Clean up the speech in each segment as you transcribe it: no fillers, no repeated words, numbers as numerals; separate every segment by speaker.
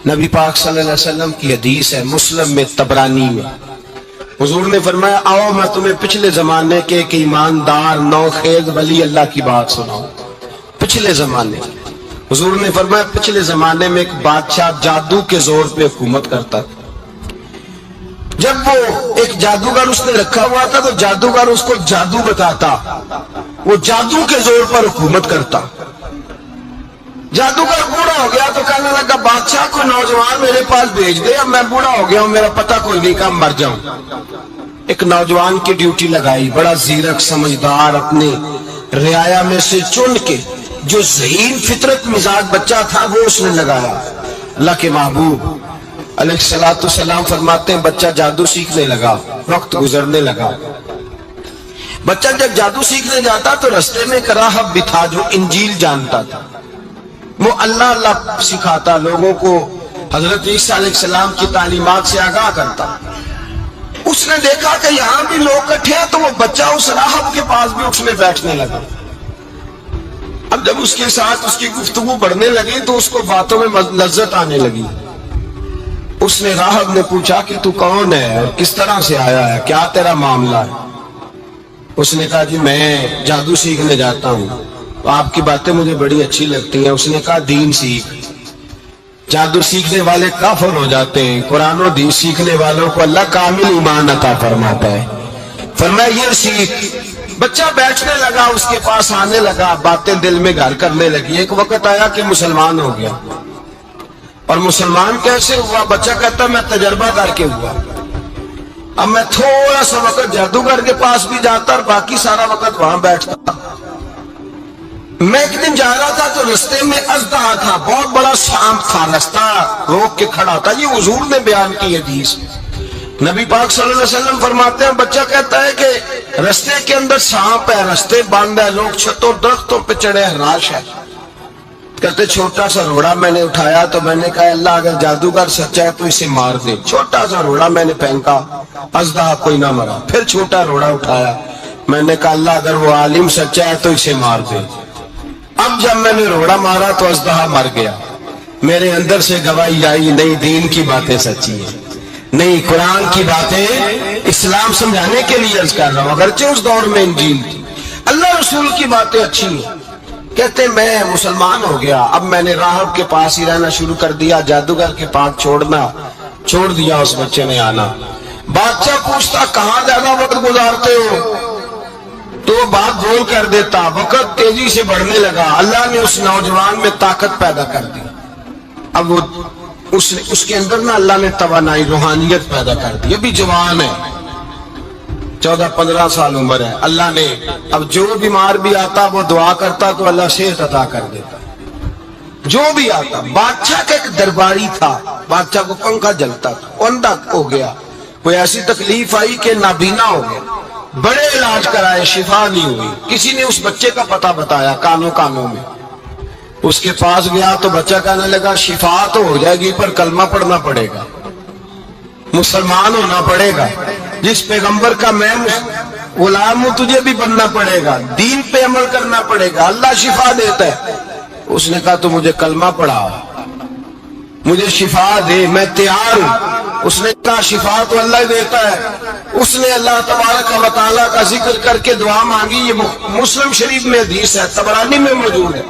Speaker 1: نبی پاک صلی اللہ علیہ وسلم کی حدیث ہے مسلم میں طبرانی میں، حضور نے فرمایا آؤ میں تمہیں پچھلے زمانے کے ایک ایماندار نوخیز ولی اللہ کی بات سناؤں۔ پچھلے زمانے حضور نے فرمایا پچھلے زمانے میں ایک بادشاہ جادو کے زور پہ حکومت کرتا تھا۔ جب وہ ایک جادوگر اس نے رکھا ہوا تھا تو جادوگر اس کو جادو بتاتا، وہ جادو کے زور پر حکومت کرتا۔ جادوگر بوڑھا ہو گیا تو کہنے لگا بادشاہ کو نوجوان میرے پاس بھیج دے، اب میں بوڑھا ہو گیا ہوں، میرا پتہ کوئی نہیں کب مر جاؤں۔ ایک نوجوان کی ڈیوٹی لگائی، بڑا زیرک سمجھدار، اپنے رعایا میں سے چن کے جو ذہین فطرت مزاج بچہ تھا وہ اس نے لگایا۔ اللہ کے محبوب علیہ الصلوۃ والسلام فرماتے ہیں بچہ جادو سیکھنے لگا، وقت گزرنے لگا۔ بچہ جب جادو سیکھنے جاتا تو رستے میں ایک راہب بھی تھا جو انجیل جانتا تھا، وہ اللہ اللہ سکھاتا، لوگوں کو حضرت عیسیٰ علیہ السلام کی تعلیمات سے آگاہ کرتا۔ اس نے دیکھا کہ یہاں بھی لوگ اکٹھے ہیں تو وہ بچہ اس راہب کے پاس بھی اٹھنے بیٹھنے لگا۔ اب جب اس کے ساتھ اس کی گفتگو بڑھنے لگی تو اس کو باتوں میں لذت آنے لگی۔ اس نے راہب نے پوچھا کہ تو کون ہے اور کس طرح سے آیا ہے، کیا تیرا معاملہ ہے؟ اس نے کہا جی میں جادو سیکھنے جاتا ہوں، آپ کی باتیں مجھے بڑی اچھی لگتی ہیں۔ اس نے کہا دین سیکھ، جادو سیکھنے والے کافر ہو جاتے ہیں، قرآن و دین سیکھنے والوں کو اللہ کامل ایمان عطا فرماتا ہے۔ فرمایا یہ سیکھ۔ بچہ بیٹھنے لگا، اس کے پاس آنے لگا، باتیں دل میں گھر کرنے لگی۔ ایک وقت آیا کہ مسلمان ہو گیا، اور مسلمان کیسے ہوا؟ بچہ کہتا میں تجربہ کر کے ہوا۔ اب میں تھوڑا سا وقت جادوگر کے پاس بھی جاتا اور باقی سارا وقت وہاں بیٹھتا۔ میں ایک دن جا رہا تھا تو رستے میں اژدہا تھا، بہت بڑا سانپ تھا، رستہ روک کے کھڑا تھا۔ یہ حضور نے بیان کی حدیث۔ نبی پاک صلی اللہ علیہ وسلم فرماتے ہیں بچہ کہتا ہے کہ رستے کے اندر سانپ ہے، رستے بند ہے، لوگ چھتوں درختوں پہ چڑھے ہراش ہے۔ کہتے چھوٹا سا روڑا میں نے اٹھایا تو میں نے کہا اللہ اگر جادوگر سچا ہے تو اسے مار دے۔ چھوٹا سا روڑا میں نے پھینکا، اژدہا کوئی نہ مرا۔ پھر چھوٹا روڑا اٹھایا، میں نے کہا اللہ اگر وہ عالم سچا ہے تو اسے مار دے۔ اب جب میں نے روڑا مارا تو اژدہا مر گیا۔ میرے اندر سے گواہی آئی نہیں دین کی باتیں سچی ہیں، نہیں قرآن کی باتیں اسلام سمجھانے کے لیے عرض کر رہا ہوں، اگرچہ اس دور میں انجیل تھی، اللہ رسول کی باتیں اچھی ہیں۔ کہتے میں مسلمان ہو گیا، اب میں نے راہب کے پاس ہی رہنا شروع کر دیا، جادوگر کے پاس چھوڑ دیا اس بچے نے آنا۔ بادشاہ پوچھتا کہاں زیادہ وقت گزارتے ہو تو وہ بات گول کر دیتا، وقت تیزی سے بڑھنے لگا۔ اللہ نے اس نوجوان میں طاقت پیدا کر دی، اب وہ اس کے اندر نا اللہ نے توانائی روحانیت پیدا کر دی، ابھی جوان ہے، 14-15 سال عمر ہے۔ اللہ نے اب جو بیمار بھی آتا وہ دعا کرتا تو اللہ صحت عطا کر دیتا، جو بھی آتا۔ بادشاہ کا ایک درباری تھا، بادشاہ کو پنکھا جلتا تھا، اندھا ہو گیا، کوئی ایسی تکلیف آئی کہ نابینا ہو گیا، بڑے علاج کرائے شفا نہیں ہوئی۔ کسی نے اس بچے کا پتہ بتایا کانوں میں، اس کے پاس گیا تو بچہ کہنے لگا شفا تو ہو جائے گی پر کلمہ پڑھنا پڑے گا، مسلمان ہونا پڑے گا، جس پیغمبر کا میں غلام ہوں تجھے بھی بننا پڑے گا، دین پہ عمل کرنا پڑے گا، اللہ شفا دیتا ہے۔ اس نے کہا تو مجھے کلمہ پڑھا، مجھے شفا دے، میں تیار ہوں۔ اس نے کہا شفا تو اللہ دیتا ہے۔ اس نے اللہ تبارک و تعالیٰ کا ذکر کر کے دعا مانگی، یہ مسلم شریف میں حدیث ہے، طبرانی میں موجود ہے۔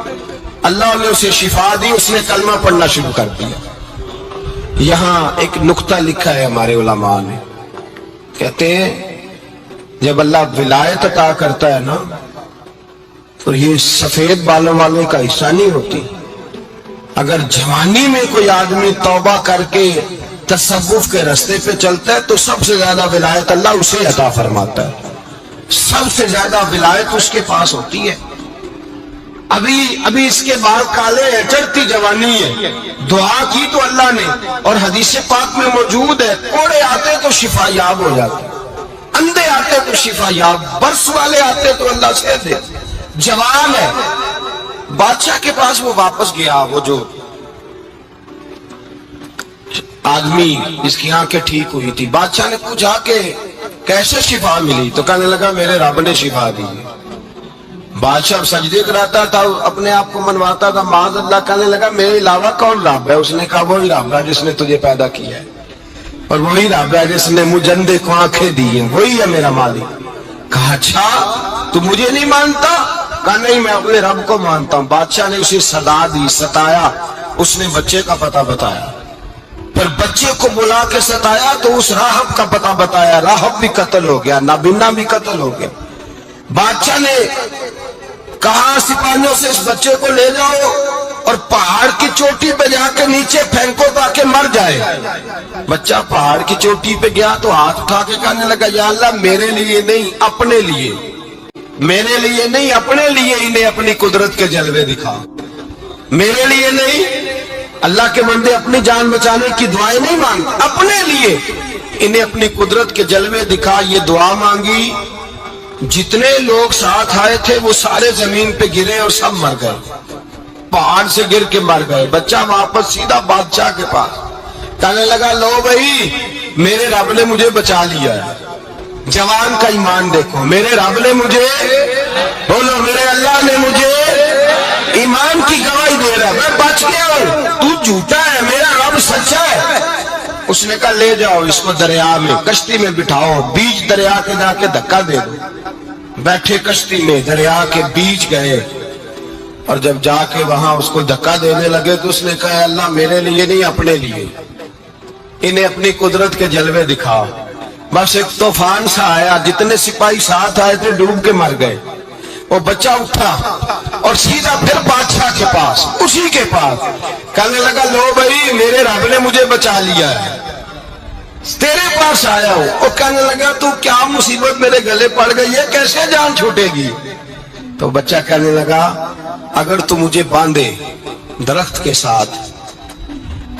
Speaker 1: اللہ نے اسے شفا دی، اس نے کلمہ پڑھنا شروع کر دیا۔ یہاں ایک نقطہ لکھا ہے ہمارے علماء نے، کہتے ہیں جب اللہ ولایت عطا کرتا ہے نا تو یہ سفید بالوں والے کا حصہ نہیں ہوتی۔ اگر جوانی میں کوئی آدمی توبہ کر کے تصوف کے راستے پہ چلتا ہے تو سب سے زیادہ ولایت اللہ اسے عطا فرماتا ہے، سب سے زیادہ ولایت اس کے پاس ہوتی ہے۔ ابھی اس کے بال کالے ہیں، چڑھتی جوانی ہے، دعا کی تو اللہ نے، اور حدیث پاک میں موجود ہے کوڑے آتے تو شفا یاب ہو جاتے، اندھے آتے تو شفا یاب، برس والے آتے تو اللہ سے دے۔ جوان ہے، بادشاہ کے پاس وہ واپس گیا، وہ جو آدمی جس کی آنکھیں ٹھیک ہوئی تھی، بادشاہ نے پوچھا کہ کیسے شفا ملی تو کہنے لگا میرے رب نے شفا دی۔ بادشاہ سجدے کراتا تھا، اپنے آپ کو منواتا تھا، معاذ اللہ کہنے لگا میرے علاوہ کون رب ہے؟ اس نے کہا وہی رب ہے جس نے تجھے پیدا کیا ہے، اور وہی رب ہے جس نے مجھے اندھے کو آنکھیں دی ہیں، وہی ہے میرا مالک۔ کہا اچھا تو مجھے نہیں مانتا؟ کہا نہیں میں اپنے رب کو مانتا ہوں۔ بادشاہ نے اسے صدا دی، ستایا، اس نے بچے کا پتہ بتایا، پھر بچے کو بلا کے ستایا تو اس راہب کا پتہ بتایا، راہب بھی قتل ہو گیا، نابینا بھی قتل ہو گیا۔ بادشاہ نے کہا سپاہیوں سے اس بچے کو لے جاؤ اور پہاڑ کی چوٹی پہ جا کے نیچے پھینکو تاکہ مر جائے۔ بچہ پہاڑ کی چوٹی پہ گیا تو ہاتھ اٹھا کے کہنے لگا یا اللہ میرے لیے نہیں اپنے لیے، میرے لیے نہیں اپنے لیے انہیں اپنی قدرت کے جلوے دکھا، میرے لیے نہیں۔ اللہ کے بندے اپنی جان بچانے کی دعائیں نہیں مانگتے، اپنے لیے انہیں اپنی قدرت کے جلوے دکھا۔ یہ دعا مانگی، جتنے لوگ ساتھ آئے تھے وہ سارے زمین پہ گرے اور سب مر گئے، پہاڑ سے گر کے مر گئے۔ بچہ واپس سیدھا بادشاہ کے پاس کہنے لگا لو بھائی میرے رب نے مجھے بچا لیا ہے۔ جوان کا ایمان دیکھو، میرے رب نے مجھے، بولو میرے اللہ نے مجھے ایمان کی گواہی دے رہا ہے، میں بچ گیا ہوں، تو جھوٹا ہے، میرا رب سچا ہے۔ اس نے کہا لے جاؤ اس کو دریا میں، کشتی میں بٹھاؤ، بیچ دریا کے جا کے دھکا دے دو۔ بیٹھے کشتی میں، دریا کے بیچ گئے، اور جب جا کے وہاں اس کو دھکا دینے لگے تو اس نے کہا اللہ میرے لیے نہیں اپنے لیے انہیں اپنی قدرت کے جلوے دکھا۔ بس ایک طوفان سا آیا، جتنے سپاہی ساتھ آئے تھے ڈوب کے مر گئے۔ وہ بچہ اٹھا اور سیدھا پھر بادشاہ کے پاس، اسی کے پاس کہنے لگا لو بھائی میرے رب نے مجھے بچا لیا ہے، تیرے پاس آیا ہوں۔ وہ کہنے لگا تو کیا مصیبت میرے گلے پڑ گئی ہے، کیسے جان چھوٹے گی؟ تو بچہ کہنے لگا اگر تو مجھے باندھے درخت کے ساتھ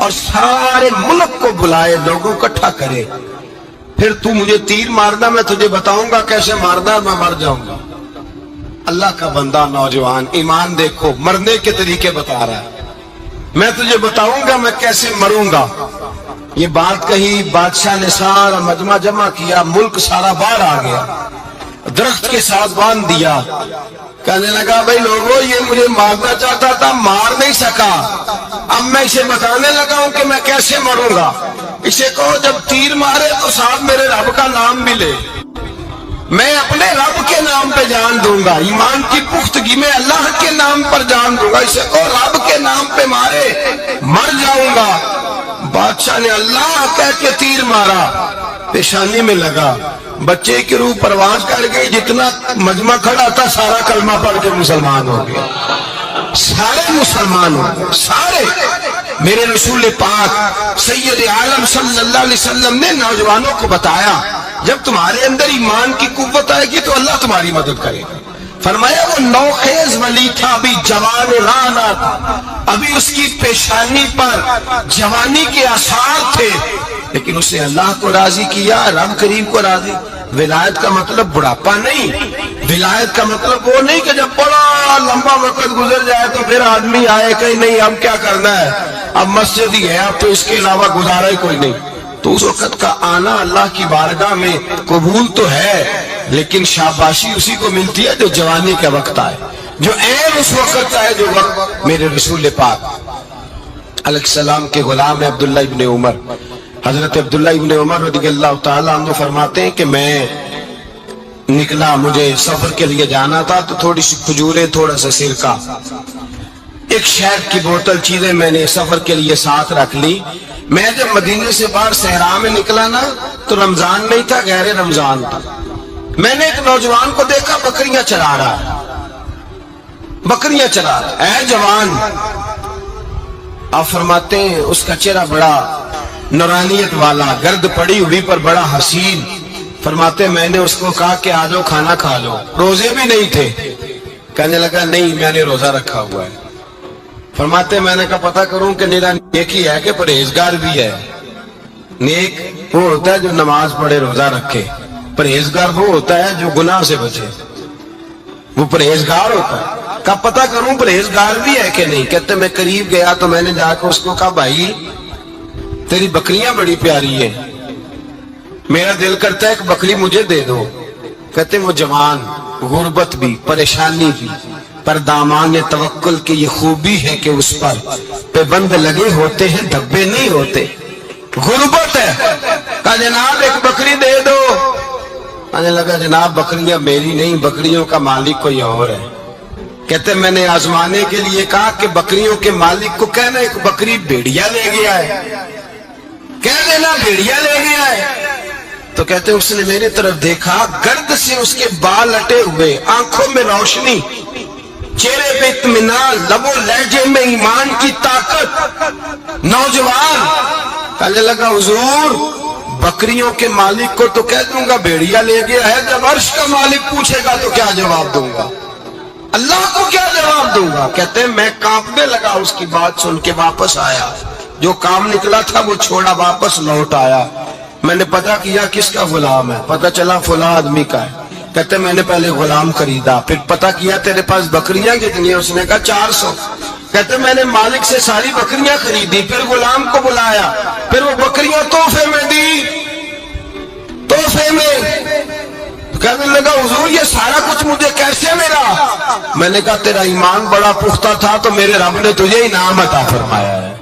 Speaker 1: اور سارے ملک کو بلائے، لوگوں اکٹھا کرے، پھر تو مجھے تیر مارنا، میں تجھے بتاؤں گا کیسے مارنا، میں مر جاؤں گا۔ اللہ کا بندہ نوجوان، ایمان دیکھو، مرنے کے طریقے بتا رہا ہے، میں تجھے بتاؤں گا میں کیسے مروں گا۔ یہ بات کہی، بادشاہ نے سارا مجمع جمع کیا، ملک سارا باہر آ گیا، درخت کے ساتھ باندھ دیا۔ کہنے لگا بھائی لوگوں یہ مجھے مارنا چاہتا تھا، مار نہیں سکا، اب میں اسے بتانے لگا ہوں کہ میں کیسے مروں گا۔ اسے کہو جب تیر مارے تو ساتھ میرے رب کا نام بھی لے، میں اپنے رب کے نام پہ جان دوں گا، ایمان کی پختگی میں اللہ کے نام پر جان دوں گا۔ اسے کہو رب کے نام پہ مارے، مر جاؤں گا۔ بادشاہ نے اللہ کہہ کے تیر مارا، پیشانی میں لگا، بچے کی روح پرواز کر گئی، جتنا مجمع کھڑا تھا سارا کلمہ پڑھ کے مسلمان ہو گیا، سارے مسلمان ہو گئے، سارے۔ میرے رسول پاک سید عالم صلی اللہ علیہ وسلم نے نوجوانوں کو بتایا جب تمہارے اندر ایمان کی قوت آئے گی تو اللہ تمہاری مدد کرے گا۔ فرمایا وہ نوخیز ولی تھا، ابھی جوان رانا تھا، ابھی اس کی پیشانی پر جوانی کے آثار تھے، لیکن اسے اللہ کو راضی کیا، رب کریم کو راضی۔ ولایت کا مطلب بڑھاپا نہیں، ولایت کا مطلب وہ نہیں کہ جب بڑا لمبا وقت گزر جائے تو پھر آدمی آئے کہ نہیں اب کیا کرنا ہے، اب مسجد ہی ہے، اب تو اس کے علاوہ گزارا ہی کوئی نہیں۔ تو اس وقت کا آنا اللہ کی بارگاہ میں قبول تو ہے، لیکن شاباشی اسی کو ملتی ہے جو جوانی کا وقت آئے، جو عین اس وقت آئے جو وقت میرے رسول پاک علیہ السلام کے غلام عبداللہ ابن عمر، حضرت عبداللہ ابن عمر رضی اللہ تعالیٰ عنہ فرماتے ہیں کہ میں نکلا، مجھے سفر کے لیے جانا تھا، تو تھوڑی سی کھجوریں، تھوڑا سا سرکہ، ایک شہد کی بوتل، چیزیں میں نے سفر کے لیے ساتھ رکھ لی۔ میں جب مدینے سے باہر صحرا میں نکلا نا تو رمضان نہیں تھا، غیر رمضان تھا۔ میں نے ایک نوجوان کو دیکھا بکریاں چلا رہا ہے، بکریاں چلا رہا ہے، اے جوان۔ آپ فرماتے ہیں اس کا چہرہ بڑا نورانیت والا، گرد پڑی ہوئی پر بڑا حسین۔ فرماتے میں نے اس کو کہا کہ آ جاؤ کھانا کھا لو، روزے بھی نہیں تھے۔ کہنے لگا نہیں میں نے روزہ رکھا ہوا ہے۔ فرماتے میں نے کہا پتہ کروں کہ نیرا نیک ہی ہے کہ پرہیزگار بھی ہے؟ نیک وہ ہوتا ہے جو نماز پڑھے روزہ رکھے، پرہیزگار وہ ہوتا ہے جو گناہ سے بچے، وہ پرہیزگار ہوتا ہے۔ کہا پتہ کروں پرہیزگار بھی ہے کہ نہیں؟ کہتے میں قریب گیا تو میں نے جا کے اس کو کہا بھائی تیری بکریاں بڑی پیاری ہیں، میرا دل کرتا ہے کہ بکری مجھے دے دو۔ کہتے وہ جوان غربت بھی، پریشانی بھی، پر دامان توکل کی یہ خوبی ہے کہ اس پر پابند لگے ہوتے ہیں، دبے نہیں ہوتے۔ غربت ہے، کہا جناب ایک بکری دے دو، کہنے لگا جناب بکریاں میری نہیں، بکریوں کا مالک کوئی اور ہے۔ کہتے میں نے آزمانے کے لیے کہا کہ بکریوں کے مالک کو کہنا ایک بکری بھیڑیا لے گیا ہے، کہہ دینا بھیڑیا لے گیا ہے۔ تو کہتے اس نے میری طرف دیکھا، گرد سے اس کے بال اٹے ہوئے، آنکھوں میں روشنی، چہرے پہ اطمینان، لب و لہجے میں ایمان کی طاقت، نوجوان۔ کہنے لگا حضور بکریوں کے مالک کو تو کہہ دوں گا بھیڑیا لے گیا ہے، جب عرش کا مالک پوچھے گا تو کیا جواب دوں گا، اللہ کو کیا جواب دوں گا؟ کہتے ہیں میں کانپنے لگا، اس کی بات سن کے واپس آیا، جو کام نکلا تھا وہ چھوڑا، واپس لوٹ آیا۔ میں نے پتہ کیا کس کا غلام ہے، پتہ چلا فلاں آدمی کا ہے۔ کہتے میں نے پہلے غلام خریدا، پھر پتہ کیا تیرے پاس بکریاں کتنی ہیں، اس نے کہا 400۔ کہتے میں نے مالک سے ساری بکریاں خریدی، پھر غلام کو بلایا، پھر وہ بکریاں تحفے میں دی، تحفے میں۔ کہنے لگا حضور یہ سارا کچھ مجھے کیسے ملا؟ میں نے کہا تیرا ایمان بڑا پختہ تھا تو میرے رب نے تجھے انعام عطا فرمایا ہے۔